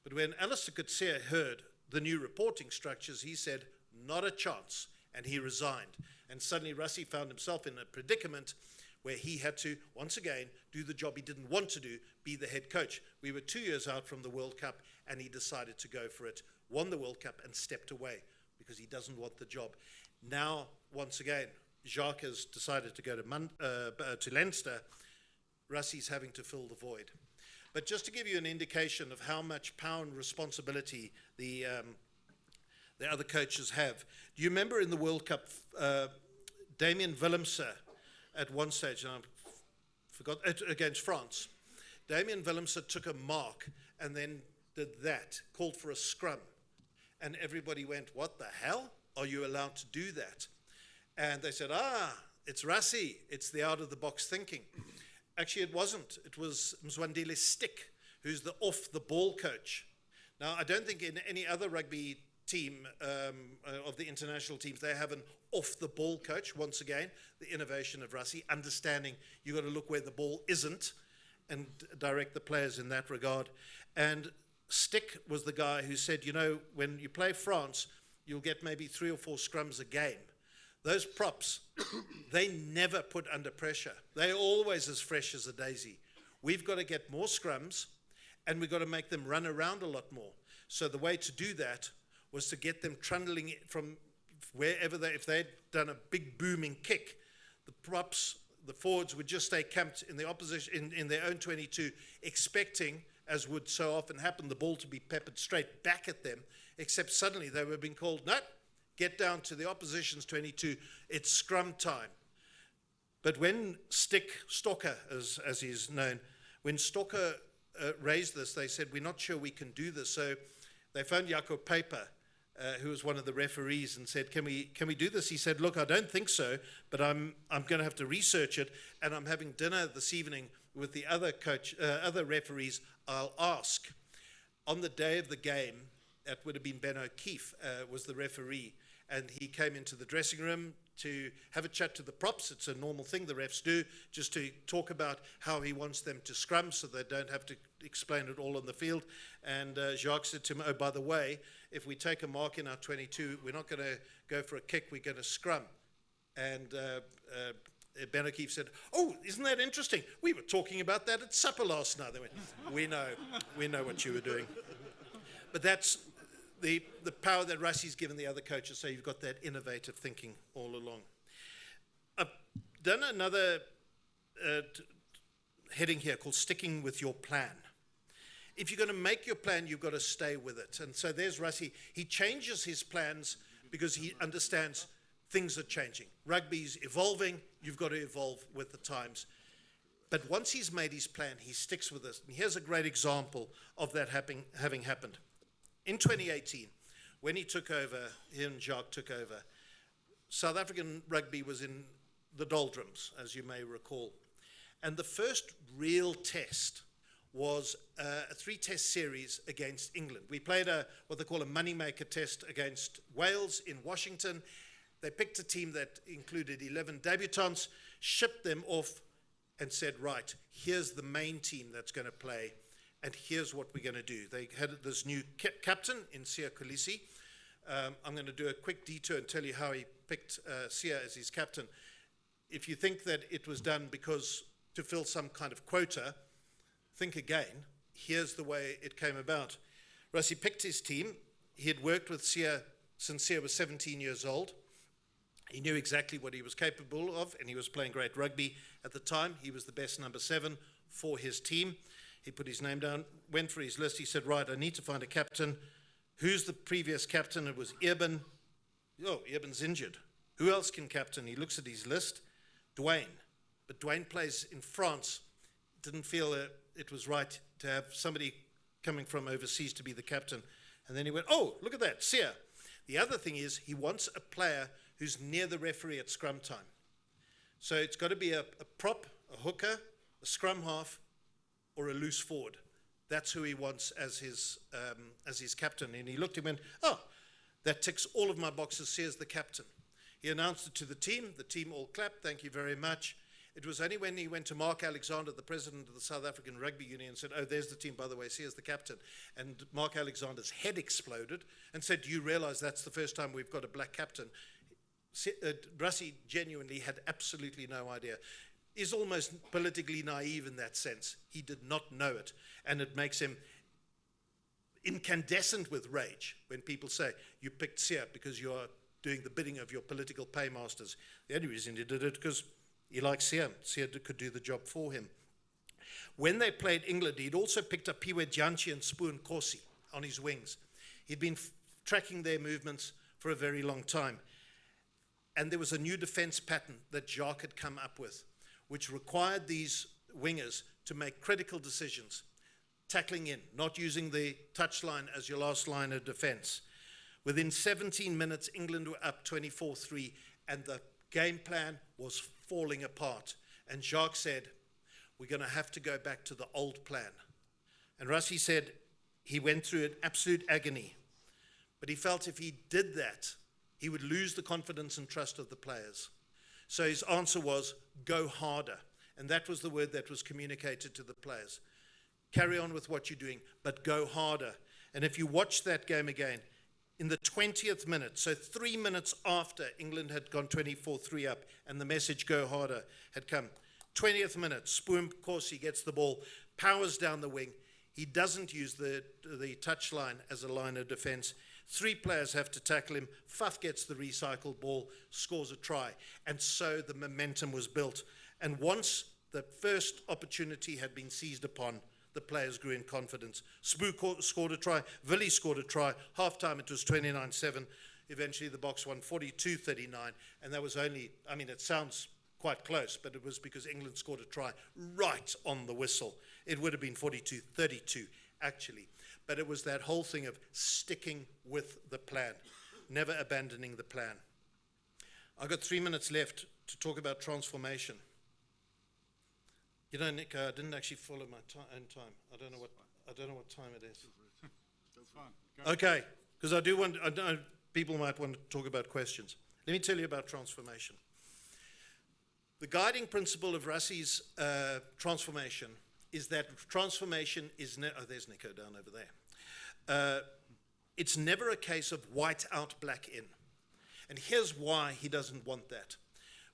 But when Alistair Coetzee heard the new reporting structures, he said, not a chance, and he resigned. And suddenly Rassie found himself in a predicament where he had to, once again, do the job he didn't want to do, be the head coach. We were 2 years out from the World Cup, and he decided to go for it, won the World Cup, and stepped away because he doesn't want the job. Now, once again, Jacques has decided to go to Leinster. Rassie's having to fill the void. But just to give you an indication of how much power and responsibility the other coaches have, do you remember in the World Cup, Damien Willemse at one stage, and I forgot, against France, Damien Willemse took a mark and then did that, called for a scrum. And everybody went, what the hell? Are you allowed to do that? And they said, it's Rassie. It's the out-of-the-box thinking. Actually, it wasn't. It was Mzwandile Stick, who's the off-the-ball coach. Now, I don't think in any other rugby team of the international teams, they have an off-the-ball coach. Once again, the innovation of Rassie, understanding you've got to look where the ball isn't and direct the players in that regard. And Stick was the guy who said, when you play France, you'll get maybe 3 or 4 scrums a game. Those props, they never put under pressure. They're always as fresh as a daisy. We've got to get more scrums, and we've got to make them run around a lot more. So the way to do that was to get them trundling from wherever if they'd done a big booming kick, the props, the forwards would just stay camped in the opposition, in their own 22, expecting, as would so often happen, the ball to be peppered straight back at them, except suddenly they were being called, no, get down to the opposition's 22, it's scrum time. But when Stocker, as he's known, when Stocker raised this, they said, we're not sure we can do this. So they phoned Jaco Paper, who was one of the referees, and said, can we do this? He said, look, I don't think so, but I'm going to have to research it, and I'm having dinner this evening with the other referees. I'll ask. On the day of the game, that would have been Ben O'Keefe, was the referee, and he came into the dressing room to have a chat to the props. It's a normal thing the refs do, just to talk about how he wants them to scrum so they don't have to explain it all on the field. And Jacques said to him, oh, by the way, if we take a mark in our 22, we're not going to go for a kick, we're going to scrum. And Ben O'Keefe said, oh, isn't that interesting? We were talking about that at supper last night. They went, we know what you were doing. But that's the power that Rassie's given the other coaches, so you've got that innovative thinking all along. I've done another heading here called Sticking with Your Plan. If you're going to make your plan, you've got to stay with it. And so there's Rassie. He changes his plans because he understands things are changing. Rugby's evolving. You've got to evolve with the times. But once he's made his plan, he sticks with it. And here's a great example of that having happened. In 2018, when he took over, he and Jacques took over, South African rugby was in the doldrums, as you may recall. And the first real test was a 3-test series against England. We played what they call a moneymaker test against Wales in Washington. They picked a team that included 11 debutants, shipped them off, and said, right, here's the main team that's going to play, and here's what we're going to do. They had this new captain in Sia Kolisi. I'm going to do a quick detour and tell you how he picked Sia as his captain. If you think that it was done because to fill some kind of quota, think again. Here's the way it came about. Rassie picked his team. He had worked with Sia since Sia was 17 years old. He knew exactly what he was capable of, and he was playing great rugby at the time. He was the best number 7 for his team. He put his name down, went for his list. He said, right, I need to find a captain. Who's the previous captain? It was Eben. Oh, Eben's injured. Who else can captain? He looks at his list. Dwayne. But Dwayne plays in France. Didn't feel it was right to have somebody coming from overseas to be the captain. And then he went, oh, look at that, Sia. The other thing is he wants a player who's near the referee at scrum time. So it's got to be a prop, a hooker, a scrum half, or a loose forward. That's who he wants as his captain. And he looked and went, oh, that ticks all of my boxes. Sia's the captain. He announced it to the team. The team all clapped. Thank you very much. It was only when he went to Mark Alexander, the president of the South African Rugby Union, and said, oh, there's the team, by the way, Sia's the captain. And Mark Alexander's head exploded and said, do you realize that's the first time we've got a black captain? Rassie genuinely had absolutely no idea. He's almost politically naive in that sense. He did not know it. And it makes him incandescent with rage when people say, you picked Sia because you are doing the bidding of your political paymasters. The only reason he did it because he liked Sia. Sia could do the job for him. When they played England, he'd also picked up Piwe Djantji and Spoon Corsi on his wings. He'd been tracking their movements for a very long time. And there was a new defense pattern that Jacques had come up with, which required these wingers to make critical decisions, tackling in, not using the touchline as your last line of defense. Within 17 minutes, England were up 24-3, and the game plan was falling apart. And Jacques said, we're going to have to go back to the old plan. And Rassie said he went through an absolute agony. But he felt if he did that, he would lose the confidence and trust of the players. So his answer was, go harder. And that was the word that was communicated to the players. Carry on with what you're doing, but go harder. And if you watch that game again, in the 20th minute, so 3 minutes after England had gone 24-3 up and the message go harder had come, 20th minute, Spoon Corsi gets the ball, powers down the wing. He doesn't use the touch line as a line of defense. 3 players have to tackle him. Fuff gets the recycled ball, scores a try. And so the momentum was built. And once the first opportunity had been seized upon, the players grew in confidence. Spoo scored a try. Willie scored a try. Half-time it was 29-7. Eventually the Boks won 42-39. And that was only, I mean, it sounds quite close, but it was because England scored a try right on the whistle. It would have been 42-32, actually. But it was that whole thing of sticking with the plan, never abandoning the plan. I've got 3 minutes left to talk about transformation. You know, Nick, I didn't actually follow my own time. I don't know what time it is. That's fine. Go. Okay, because I know people might want to talk about questions. Let me tell you about transformation. The guiding principle of Rassie's transformation is that transformation is there's Nico down over there. It's never a case of white out, black in. And here's why he doesn't want that.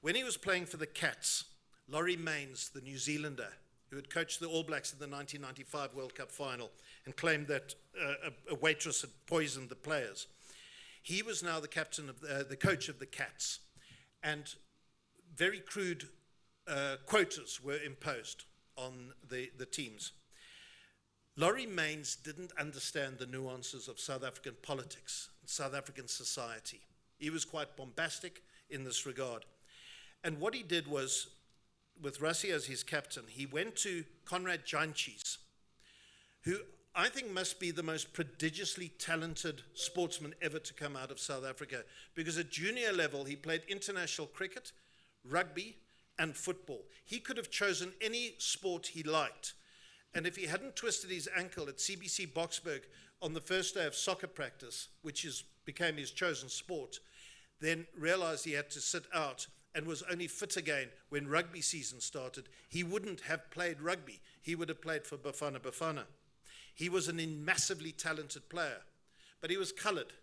When he was playing for the Cats, Laurie Maines, the New Zealander, who had coached the All Blacks in the 1995 World Cup final and claimed that a waitress had poisoned the players, he was now the captain of the coach of the Cats. And very crude quotas were imposed on the teams. Laurie Maines didn't understand the nuances of South African politics, South African society. He was quite bombastic in this regard. And what he did was, with Rassie as his captain, he went to Conrad Djantji's, who I think must be the most prodigiously talented sportsman ever to come out of South Africa, because at junior level he played international cricket, rugby and football. He could have chosen any sport he liked, and if he hadn't twisted his ankle at CBC Boksburg on the first day of soccer practice, which became his chosen sport, then realized he had to sit out and was only fit again when rugby season started, he wouldn't have played rugby. He would have played for Bafana Bafana. He was a massively talented player, but he was coloured.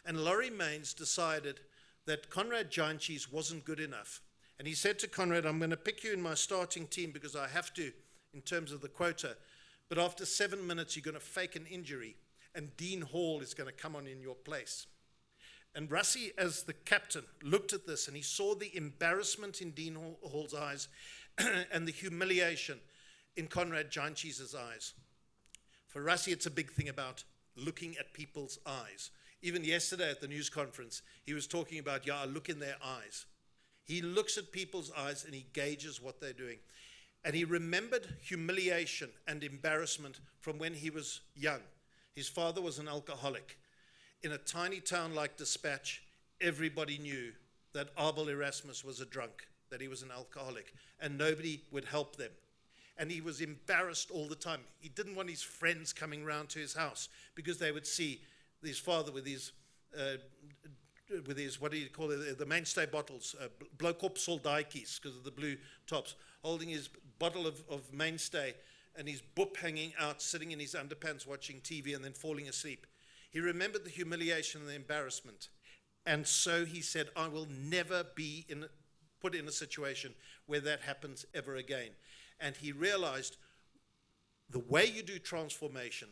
And Laurie Maines decided that Conrad Giantcheese wasn't good enough. And he said to Conrad, I'm going to pick you in my starting team because I have to in terms of the quota, but after 7 minutes you're going to fake an injury and Dean Hall is going to come on in your place. And Rassie, as the captain, looked at this and he saw the embarrassment in Dean Hall's eyes and the humiliation in Conrad Giantcheese's eyes. For Rassie, it's a big thing about looking at people's eyes. Even yesterday at the news conference, he was talking about, I look in their eyes. He looks at people's eyes and he gauges what they're doing. And he remembered humiliation and embarrassment from when he was young. His father was an alcoholic. In a tiny town like Dispatch, everybody knew that Abel Erasmus was a drunk, that he was an alcoholic, and nobody would help them. And he was embarrassed all the time. He didn't want his friends coming round to his house because they would see his father with his what do you call it, the mainstay bottles, Blokop Soldaikies, because of the blue tops, holding his bottle of mainstay and his boop hanging out, sitting in his underpants watching TV and then falling asleep. He remembered the humiliation and the embarrassment. And so he said, I will never be put in a situation where that happens ever again. And he realized the way you do transformation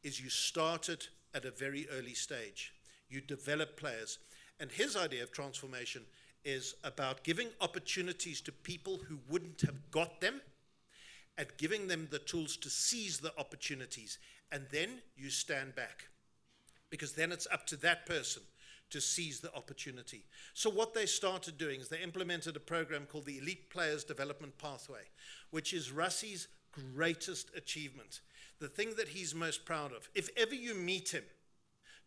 is you start it at a very early stage. You develop players. And his idea of transformation is about giving opportunities to people who wouldn't have got them and giving them the tools to seize the opportunities. And then you stand back, because then it's up to that person to seize the opportunity. So what they started doing is they implemented a program called the Elite Players Development Pathway, which is Rassie's greatest achievement, the thing that he's most proud of. If ever you meet him,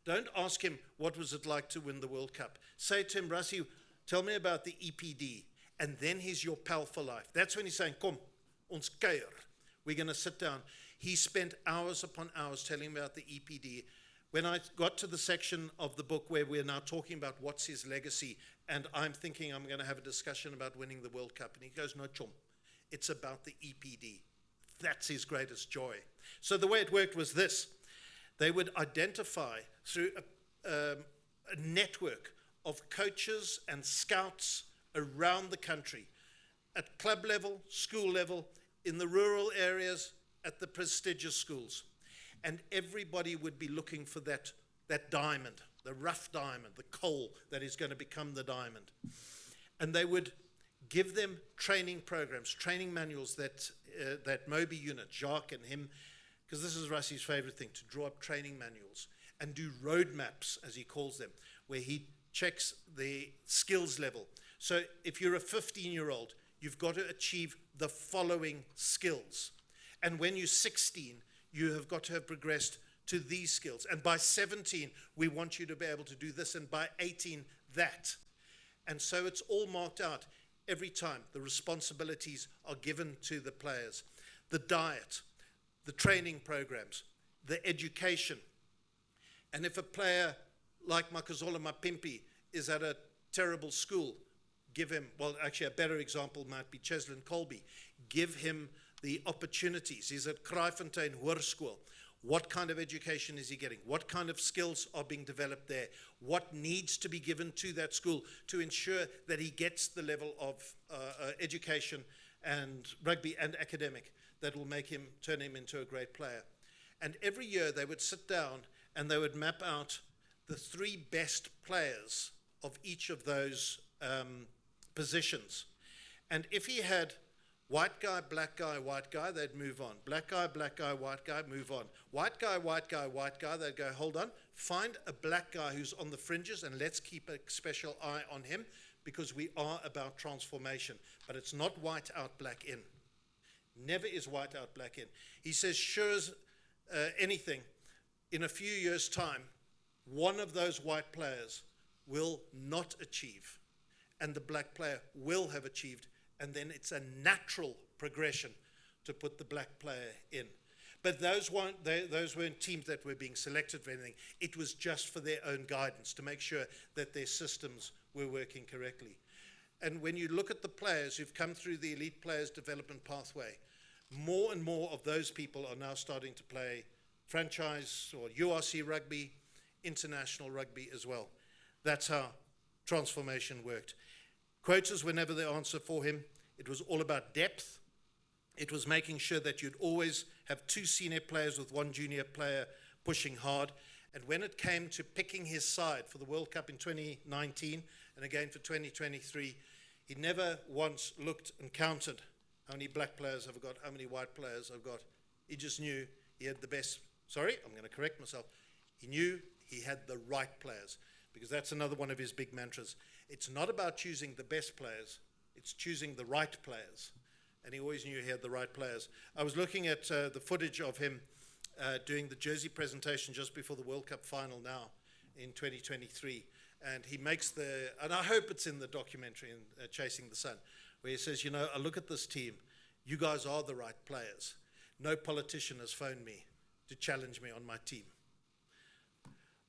don't ask him, what was it like to win the World Cup? Say to him, Rassie, tell me about the EPD. And then he's your pal for life. That's when he's saying, kom, ons kuier. We're going to sit down. He spent hours upon hours telling me about the EPD. When I got to the section of the book where we're now talking about what's his legacy, and I'm thinking I'm going to have a discussion about winning the World Cup, and he goes, no, chum, it's about the EPD. That's his greatest joy. So the way it worked was this. They would identify through a network of coaches and scouts around the country, at club level, school level, in the rural areas, at the prestigious schools. And everybody would be looking for that diamond, the rough diamond, the coal that is going to become the diamond. And they would give them training programs, training manuals that Moby unit, Jacques and him, because this is Rassie's favorite thing, to draw up training manuals and do roadmaps, as he calls them, where he checks the skills level. So if you're a 15-year-old, you've got to achieve the following skills. And when you're 16, you have got to have progressed to these skills. And by 17, we want you to be able to do this, and by 18, that. And so it's all marked out every time. The responsibilities are given to the players. The diet, the training programs, the education. And if a player like Makazola Mapimpi is at a terrible school, give him, well, actually a better example might be Cheslin Colby. Give him the opportunities. He's at Kraaifontein Hoërskool. What kind of education is he getting? What kind of skills are being developed there? What needs to be given to that school to ensure that he gets the level of education and rugby and academic that will turn him into a great player? And every year they would sit down and they would map out the 3 best players of each of those positions. And if he had white guy, white guy, they'd move on. Black guy, white guy, move on. White guy, white guy, they'd go, hold on, find a black guy who's on the fringes and let's keep a special eye on him, because we are about transformation. But it's not white out, black in. Never is white out, black in. He says, sure anything, in a few years' time, one of those white players will not achieve, and the black player will have achieved, and then it's a natural progression to put the black player in. But those weren't teams that were being selected for anything. It was just for their own guidance, to make sure that their systems were working correctly. And when you look at the players who've come through the elite players development pathway, more and more of those people are now starting to play franchise or URC rugby, international rugby as well. That's how transformation worked. Quotas were never the answer for him. It was all about depth. It was making sure that you'd always have 2 senior players with 1 junior player pushing hard. And when it came to picking his side for the World Cup in 2019 and again for 2023, he never once looked and counted how many black players have I got, how many white players I've got. He just knew he had the best. Sorry, I'm going to correct myself. He knew he had the right players, because that's another one of his big mantras. It's not about choosing the best players, it's choosing the right players. And he always knew he had the right players. I was looking at the footage of him doing the jersey presentation just before the World Cup final now in 2023. And he makes and I hope it's in the documentary, in Chasing the Sun, where he says, I look at this team, you guys are the right players. No politician has phoned me to challenge me on my team.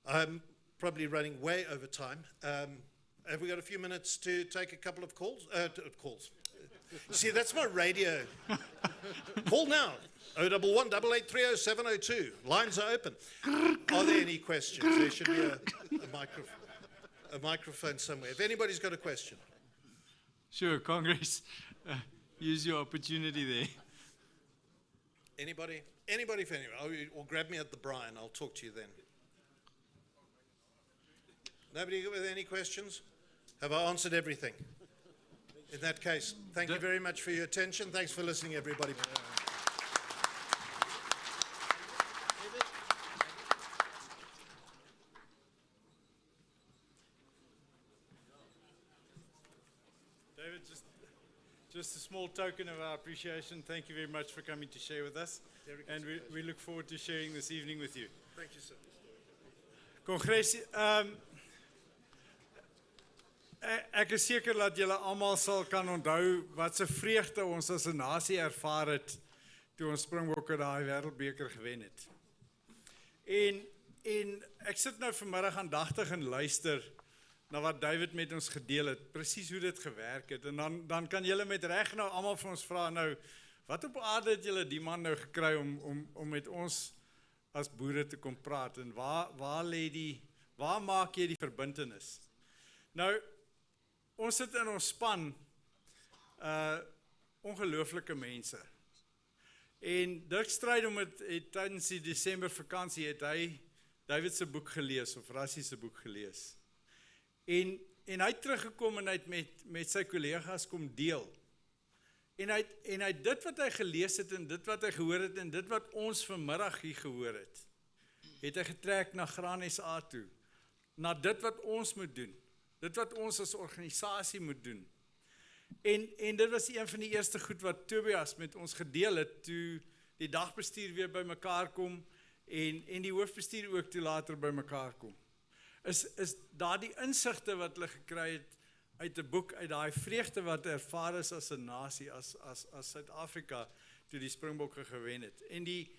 I'm probably running way over time. Have we got a few minutes to take a couple of calls? See, that's my radio. Call now. 011 883 0702. Lines are open. Are there any questions? There should be a microphone somewhere. If anybody's got a question. Sure, Congress. Use your opportunity there. Anybody for anyone? Or grab me at the Brian. I'll talk to you then. Nobody with any questions? Have I answered everything? In that case, thank you very much for your attention. Thanks for listening, everybody. David, just a small token of our appreciation. Thank you very much for coming to share with us. And we look forward to sharing this evening with you. Thank you, sir. Congres, ek is seker dat julle almal sal kan onthou wat 'n vreugde ons as 'n nasie ervaar het toe ons Springbokke daai wêreldbeker gewen het. En ek sit nou vanmiddag aandagtig en luister na wat David met ons gedeel het, presies hoe dit gewerk het. En dan kan julle met reg nou almal van ons vra nou, wat op aarde het julle die man nou gekry om met ons as boere te kom praat, en waar maak jy die verbintenis? Nou, ons sit in ons span ongelooflike mense. En Dirk Strydom het tydens die Desember vakansie het hy David se boek gelees, of Rassie se boek gelees. En hy het teruggekom en hy het met sy kollegas kom deel. En hy het dit wat hy gelees het en dit wat hy gehoor het en dit wat ons vanmiddag hier gehoor het hy getrek na Graan SA toe, na dit wat ons moet doen, dit wat ons as organisasie moet doen. En dit was een van die eerste goed wat Tobias met ons gedeel het, toe die dagbestuur weer by mekaar kom, en die hoofbestuur ook toe later by mekaar kom. Is daar die insigte wat hulle gekry het uit 'n boek, uit daai vreugde wat ervaar is as 'n nasie, as Suid-Afrika, toe die Springbokke gewen het. En die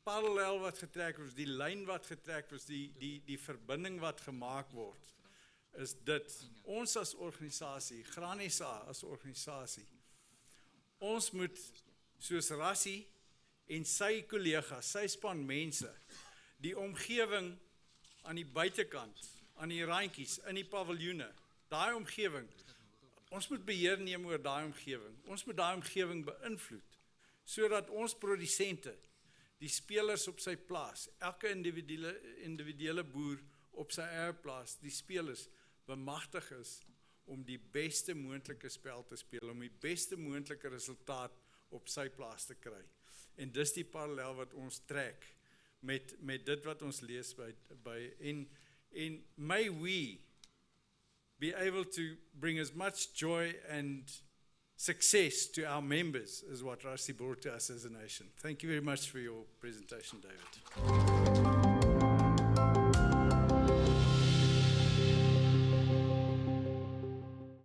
parallel wat getrek was, die lyn wat getrek was, die verbinding wat gemaak word, is dit. Ons as organisasie, Graan SA as organisasie, ons moet soos Rassie en sy kollegas, sy span mense, die omgewing aan die buitekant, aan die randjies, in die paviljoene, daai omgewing, ons moet beheer neem oor daai omgewing. Ons moet daai omgewing beïnvloed, sodat ons produsente, die spelers op sy plaas, elke individuele boer op sy eie plaas, die spelers bemagtig is om die beste moontlike spel te speel, om die beste moontlike resultaat op sy plaas te kry. En dis die parallel wat ons trek met dit wat ons lees by en may we be able to bring as much joy and success to our members is what Rassie brought to us as a nation. Thank you very much for your presentation, David.